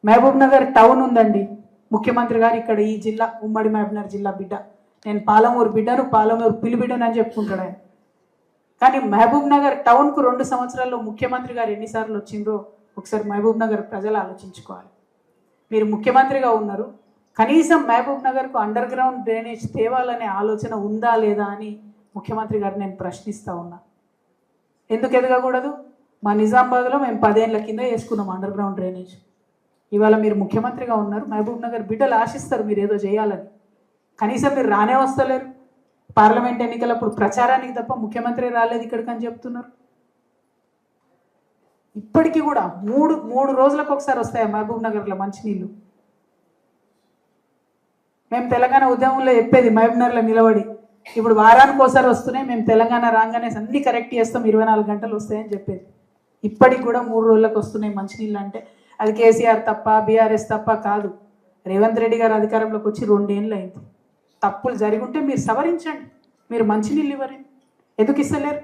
Mahabub Nagar town ఉందండి. ముఖ్యమంత్రి గారు ఇక్కడ ఈ జిల్లా ఉమ్మడి మహబూబ్నగర్ జిల్లా బిడ్డ, నేను పాలమూరు బిడ్డను, పాలమూరు పిలిబిడ్డను అని చెప్పుకుంటాడు ఆయన. కానీ మహబూబ్ నగర్ టౌన్కు 2 సంవత్సరాల్లో ముఖ్యమంత్రి గారు ఎన్నిసార్లు వచ్చిండ్రో ఒకసారి మహబూబ్ నగర్ ప్రజలు ఆలోచించుకోవాలి. మీరు ముఖ్యమంత్రిగా ఉన్నారు, కనీసం మహబూబ్ నగర్కు అండర్ గ్రౌండ్ డ్రైనేజ్ తేవాలనే ఆలోచన ఉందా లేదా అని ముఖ్యమంత్రి గారు నేను ప్రశ్నిస్తూ ఉన్నా. ఎందుకు ఎదగకూడదు? మా నిజామాబాద్లో మేము 10 ఏళ్ల కింద వేసుకున్నాం అండర్ గ్రౌండ్ డ్రైనేజ్. ఇవాళ మీరు ముఖ్యమంత్రిగా ఉన్నారు, మహబూబ్ నగర్ బిడ్డలు ఆశిస్తారు మీరు ఏదో చేయాలని. కనీసం మీరు రానే వస్తలేరు. పార్లమెంట్ ఎన్నికలప్పుడు ప్రచారానికి తప్ప ముఖ్యమంత్రి రాలేదు ఇక్కడికి అని చెప్తున్నారు. ఇప్పటికీ కూడా మూడు రోజులకు ఒకసారి వస్తాయి మహబూబ్ నగర్లో మంచినీళ్ళు. మేము తెలంగాణ ఉద్యమంలో చెప్పేది మహబూబ్ నగర్లో నిలబడి, ఇప్పుడు వారానికి ఒకసారి వస్తున్నాయి, మేము తెలంగాణ రాగానే అన్ని కరెక్ట్ చేస్తాం, 24 గంటలు వస్తాయని చెప్పేది. ఇప్పటికి కూడా 3 రోజులకు వస్తున్నాయి మంచినీళ్ళు. అంటే అది కేసీఆర్ తప్ప, బీఆర్ఎస్ తప్ప కాదు. రేవంత్ రెడ్డి గారు అధికారంలోకి వచ్చి 2 ఏళ్ళు అయింది. తప్పులు జరిగి ఉంటే మీరు సవరించండి. మీరు మంచినీళ్ళు ఇవ్వరు, ఎందుకు ఇస్తలేరు?